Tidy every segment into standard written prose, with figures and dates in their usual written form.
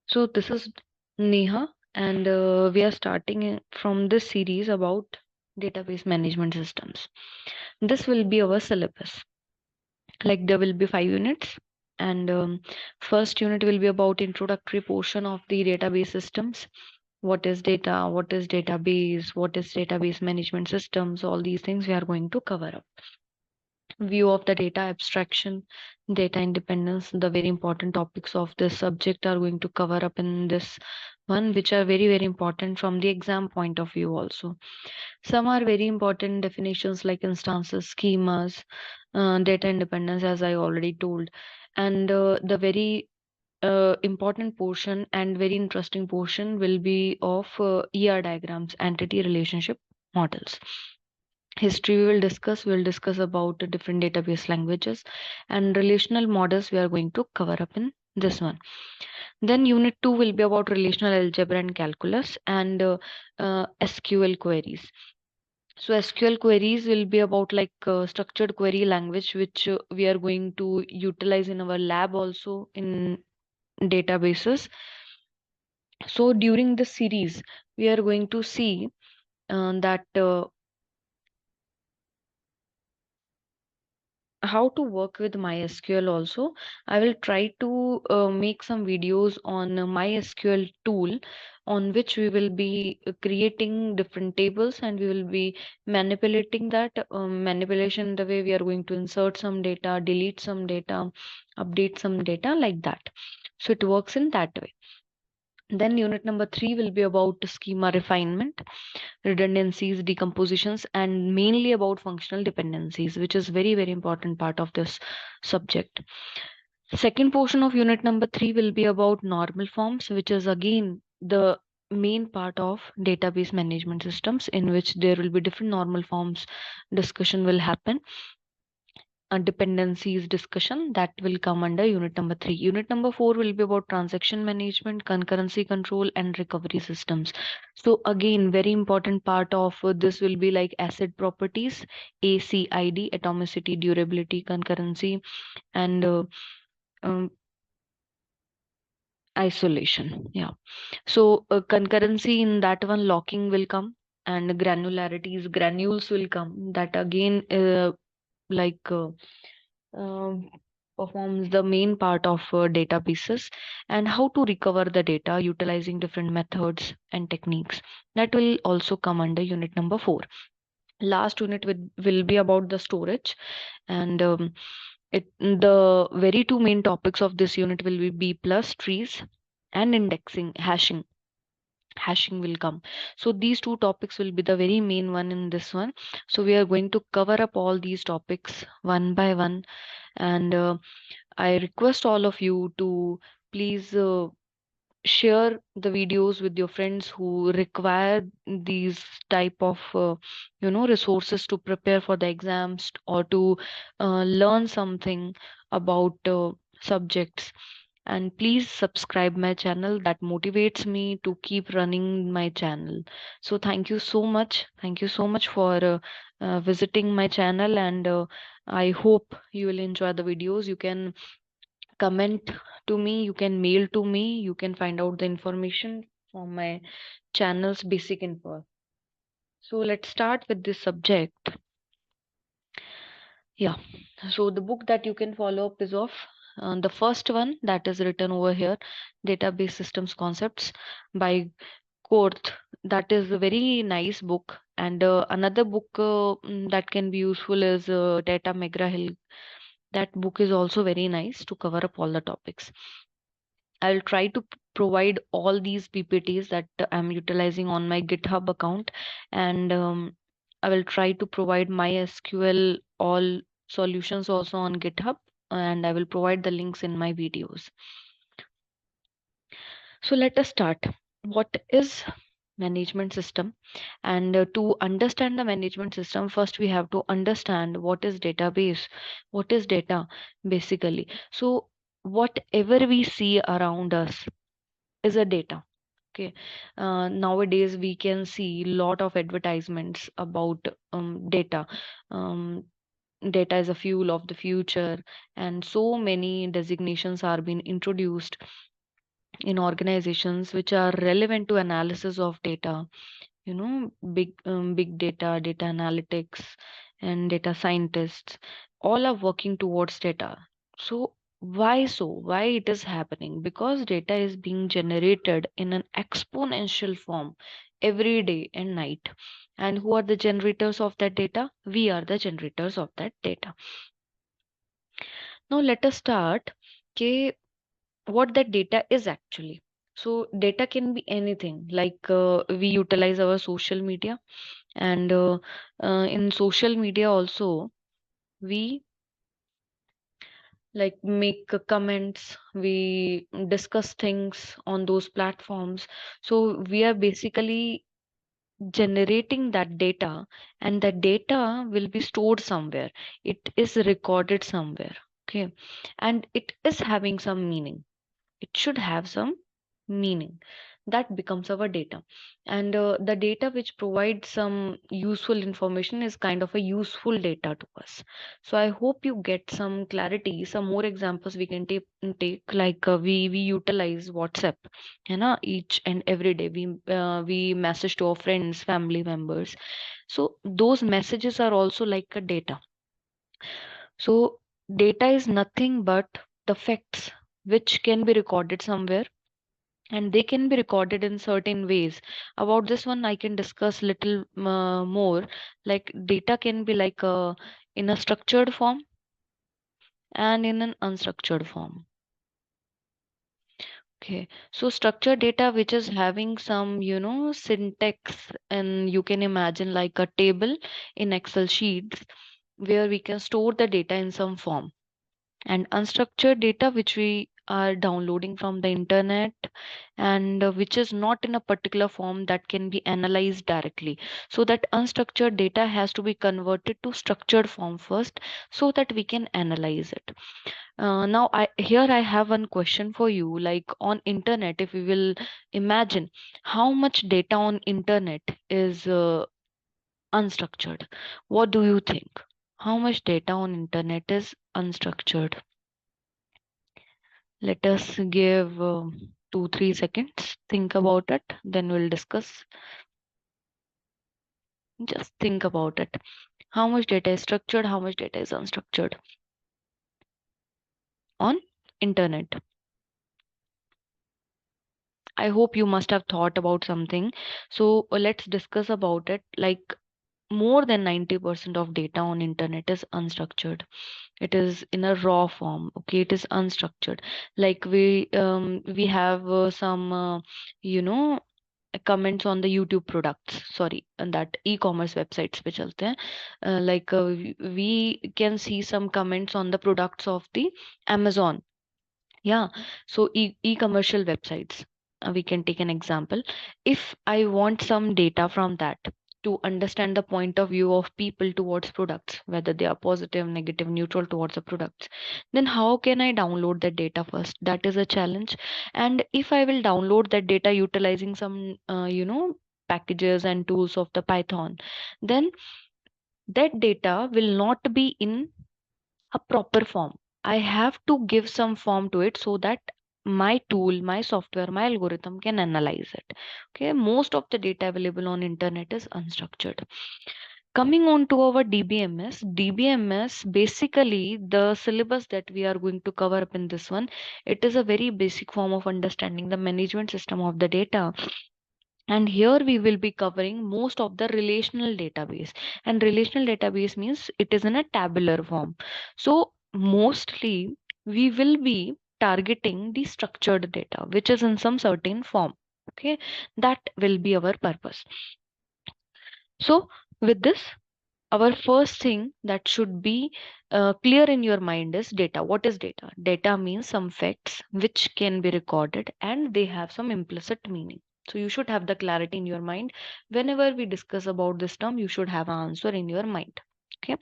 So this is Neha, and we are starting from this series about database management systems. This will be our syllabus. Like there will be 5 units, and first unit will be about introductory portion of the database systems. What is data? What is database? What is database management systems? All these things we are going to cover up. View of the data abstraction, data independence, the very important topics of this subject are going to cover up in this one, which are very, very important from the exam point of view also. Some are very important definitions like instances, schemas, data independence, as I already told. And the very important portion and very interesting portion will be of ER diagrams, entity relationship models. History we'll discuss about the different database languages, and relational models we are going to cover up in this one. Then unit 2 will be about relational algebra and calculus, and SQL queries. So SQL queries will be about like structured query language, which we are going to utilize in our lab also in databases. So during this series we are going to see that how to work with MySQL also. I will try to make some videos on MySQL tool, on which we will be creating different tables, and we will be manipulating that manipulation, the way we are going to insert some data, delete some data, update some data, like that. So it works in that way. Then unit number 3 will be about schema refinement, redundancies, decompositions, and mainly about functional dependencies, which is very, very important part of this subject. Second portion of unit number 3 will be about normal forms, which is again the main part of database management systems, in which there will be different normal forms discussion will happen. A dependencies discussion that will come under unit number 3. Unit number 4 will be about transaction management, concurrency control, and recovery systems. So again, very important part of this will be like acid properties, ACID, atomicity, durability, concurrency, and um, isolation. Yeah. So concurrency, in that one locking will come, and granularities, granules will come. That again like um, performs the main part of databases, and how to recover the data utilizing different methods and techniques. That will also come under unit number 4. Last unit will be about the storage, and the very two main topics of this unit will be B plus trees and indexing, hashing will come. So these two topics will be the very main one in this one. So we are going to cover up all these topics one by one, and I request all of you to please share the videos with your friends who require these type of resources to prepare for the exams, or to learn something about subjects. And please subscribe my channel, that motivates me to keep running my channel. So thank you so much, thank you so much for visiting my channel, and I hope you will enjoy the videos. You can comment to me, you can mail to me, you can find out the information from my channel's basic info. So let's start with this subject. Yeah, so the book that you can follow up is of the first one that is written over here, Database Systems Concepts by Korth. That is a very nice book. And another book that can be useful is Data McGraw-Hill. That book is also very nice to cover up all the topics. I'll try to provide all these PPTs that I'm utilizing on my GitHub account, and I will try to provide MySQL all solutions also on GitHub, and I will provide the links in my videos. So let us start. What is management system? And to understand the management system, first we have to understand what is database, what is data basically. So whatever we see around us is a data. Okay. Nowadays we can see lot of advertisements about data. um, Data is a fuel of the future, and so many designations are being introduced. in organizations which are relevant to analysis of data, big data, data analytics, and data scientists, all are working towards data. So why it is happening? Because data is being generated in an exponential form every day and night. And who are the generators of that data? We are the generators of that data. Now let us start. Okay, what that data is actually. So data can be anything, like we utilize our social media, and in social media also we like make comments, we discuss things on those platforms. So we are basically generating that data, and that data will be stored somewhere, it is recorded somewhere. Okay, and it is having some meaning, it should have some meaning. That becomes our data. And the data which provides some useful information is kind of a useful data to us. So I hope you get some clarity. Some more examples we can take like we utilize WhatsApp, each and every day we message to our friends, family members. So those messages are also like a data. So data is nothing but the facts which can be recorded somewhere, and they can be recorded in certain ways. About this one I can discuss little more. Like data can be like in a structured form and in an unstructured form. Okay, so structured data which is having some syntax, and you can imagine like a table in Excel sheets where we can store the data in some form. And unstructured data which we are downloading from the internet, and which is not in a particular form that can be analyzed directly. So that unstructured data has to be converted to structured form first, so that we can analyze it. Now I have one question for you. Like on internet, if we will imagine how much data on internet is unstructured, what do you think? How much data on internet is unstructured? Let us give 2-3 seconds. Think about it. Then we'll discuss. Just think about it. How much data is structured? How much data is unstructured on internet? I hope you must have thought about something. So let's discuss about it. Like more than 90% of data on internet is unstructured. It is in a raw form. Okay, it is unstructured. Like we have some you know comments on the YouTube products, sorry, and that e-commerce websites पे चलते हैं. Like we can see some comments on the products of the Amazon. Yeah, so e-commercial websites. We can take an example. If I want some data from that to understand the point of view of people towards products, whether they are positive, negative, neutral towards the products, then how can I download that data first? That is a challenge. And if I will download that data utilizing some, packages and tools of the Python, then that data will not be in a proper form. I have to give some form to it so that my tool, my software, my algorithm can analyze it. Okay, most of the data available on internet is unstructured. Coming on to our DBMS, DBMS basically the syllabus that we are going to cover up in this one. It is a very basic form of understanding the management system of the data, and here we will be covering most of the relational database. And relational database means it is in a tabular form. So mostly we will be targeting the structured data which is in some certain form. Okay, that will be our purpose. So with this, our first thing that should be clear in your mind is data. What is data? Data means some facts which can be recorded and they have some implicit meaning. So you should have the clarity in your mind. Whenever we discuss about this term, you should have an answer in your mind. Okay.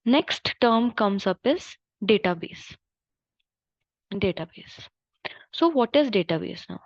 Next term comes up is database. Database. So what is database now?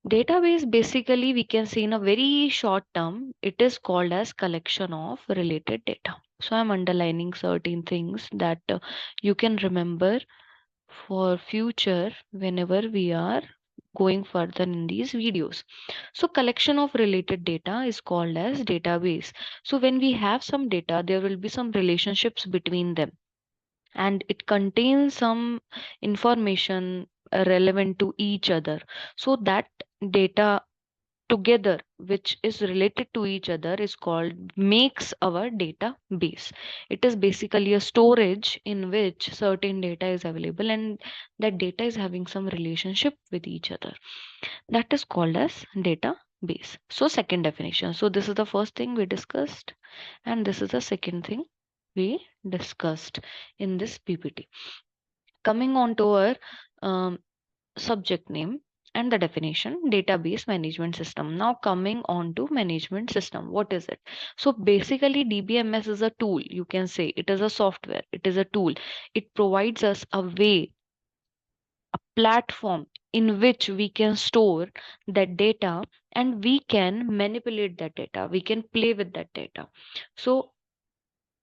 Database basically we can say in a very short term, it is called as collection of related data. So I'm underlining certain things that you can remember for future whenever we are going further in these videos. So collection of related data is called as database. So when we have some data, there will be some relationships between them, and it contains some information relevant to each other. So that data together which is related to each other is called makes our database. It is basically a storage in which certain data is available, and that data is having some relationship with each other. That is called as database. So second definition. So this is the first thing we discussed, and this is the second thing we discussed in this PPT. Coming on to our um, subject name and the definition, database management system. Now coming on to management system, what is it? So basically DBMS is a tool, you can say it is a software, it is a tool. It provides us a way, a platform in which we can store that data, and we can manipulate that data, we can play with that data. So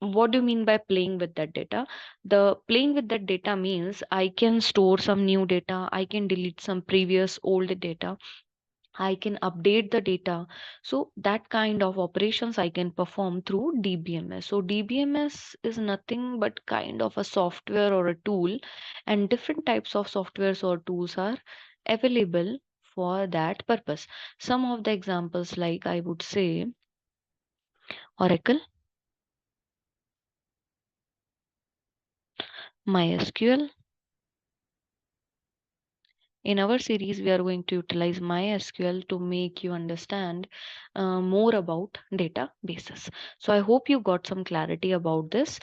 what do you mean by playing with that data? The playing with that data means I can store some new data, I can delete some previous old data, I can update the data. So that kind of operations I can perform through DBMS. So DBMS is nothing but kind of a software or a tool, and different types of softwares or tools are available for that purpose. Some of the examples, like I would say Oracle, MySQL. In our series, we are going to utilize MySQL to make you understand more about databases. So I hope you got some clarity about this.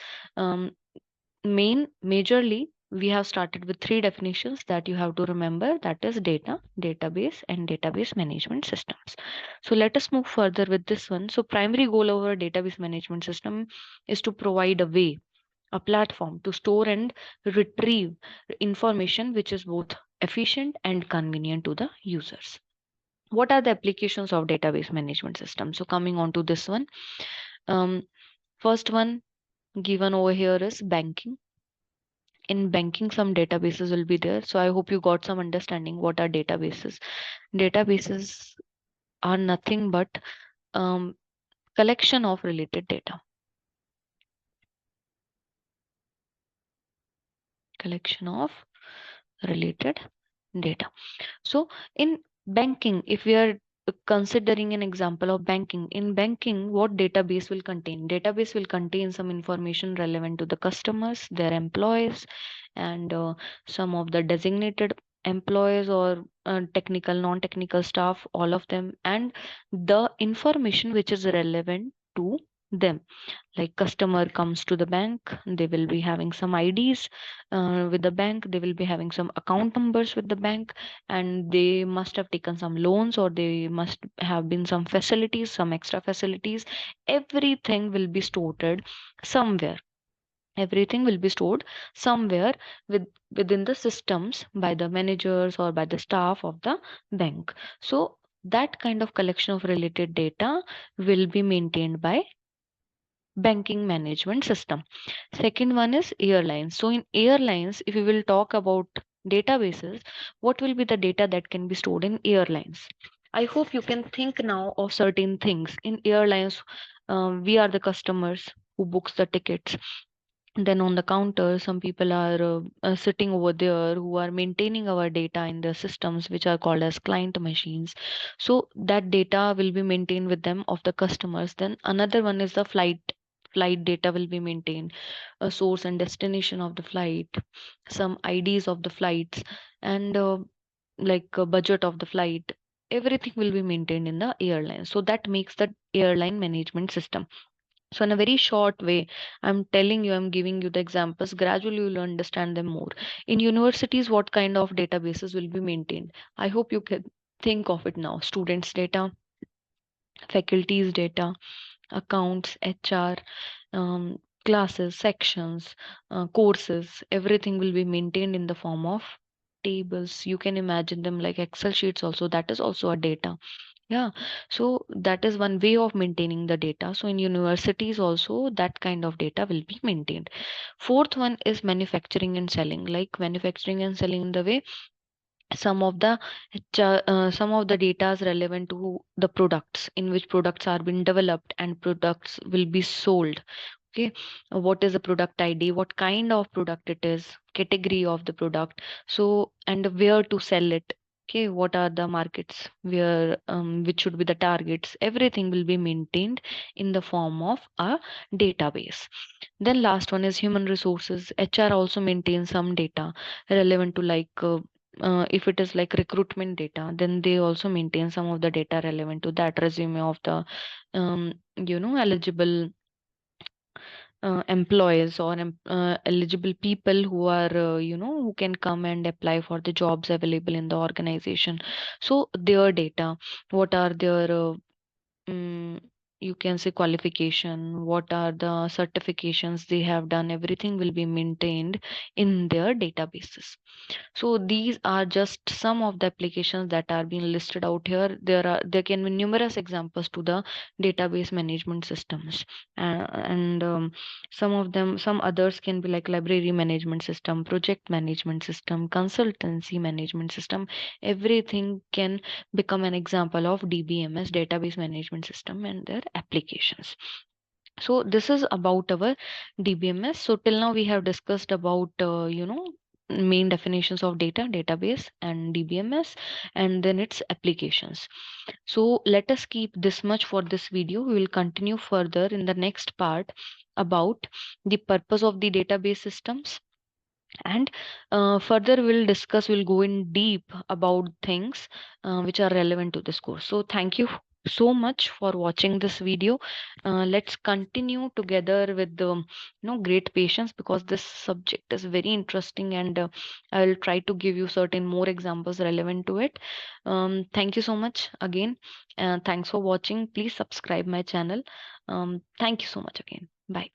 Majorly, we have started with three definitions that you have to remember, that is data, database, and database management systems. So let us move further with this one. So primary goal of our database management system is to provide a way, a platform to store and retrieve information which is both efficient and convenient to the users. What are the applications of database management system? So coming on to this one, um, first one given over here is banking. In banking, some databases will be there. So I hope you got some understanding what are databases. Databases are nothing but um, collection of related data. Collection of related data. So in banking, if we are considering an example of banking, in banking, what database will contain? Database will contain some information relevant to the customers, their employees, and some of the designated employees or technical, non-technical staff, all of them, and the information which is relevant to them. Like customer comes to the bank, they will be having some IDs with the bank, they will be having some account numbers with the bank, and they must have taken some loans, or they must have been some facilities, some extra facilities. Everything will be stored somewhere. Everything will be stored somewhere within the systems by the managers or by the staff of the bank. So that kind of collection of related data will be maintained by banking management system. Second one is airlines. So in airlines, if we will talk about databases, what will be the data that can be stored in airlines? I hope you can think now of certain things. In airlines, we are the customers who books the tickets. Then on the counter, some people are sitting over there who are maintaining our data in the systems which are called as client machines. So that data will be maintained with them of the customers. Then another one is the flight data will be maintained, a source and destination of the flight, some IDs of the flights, and like a budget of the flight. Everything will be maintained in the airline. So that makes the airline management system. So, in a very short way, I'm telling you, I'm giving you the examples. Gradually, you'll understand them more. In universities, what kind of databases will be maintained? I hope you can think of it now. Students' data, faculties' data, accounts, HR, classes, sections, courses, everything will be maintained in the form of tables. You can imagine them like Excel sheets, also. That is also a data. Yeah, so that is one way of maintaining the data. So in universities also that kind of data will be maintained. Fourth one is manufacturing and selling. Like manufacturing and selling in the way some of the data is relevant to the products, in which products are being developed and products will be sold. Okay, what is the product ID, what kind of product it is, category of the product, so and where to sell it. Okay, what are the markets where which should be the targets, everything will be maintained in the form of a database. Then last one is human resources. HR also maintains some data relevant to if it is like recruitment data, then they also maintain some of the data relevant to that resume of the eligible employees or eligible people who are who can come and apply for the jobs available in the organization. So their data, what are their mm, you can say qualification, what are the certifications they have done, everything will be maintained in their databases. So these are just some of the applications that are being listed out here. There can be numerous examples to the database management systems, and some others can be like library management system, project management system, consultancy management system. Everything can become an example of DBMS, database management system, and their applications. So this is about our DBMS. So till now we have discussed about main definitions of data, database, and DBMS, and then its applications. So let us keep this much for this video. We will continue further in the next part about the purpose of the database systems, and further we'll go in deep about things which are relevant to this course. So thank you so much for watching this video. Let's continue together with the great patience, because this subject is very interesting, and I'll try to give you certain more examples relevant to it. Thank you so much again, and thanks for watching. Please subscribe my channel. Thank you so much again. Bye.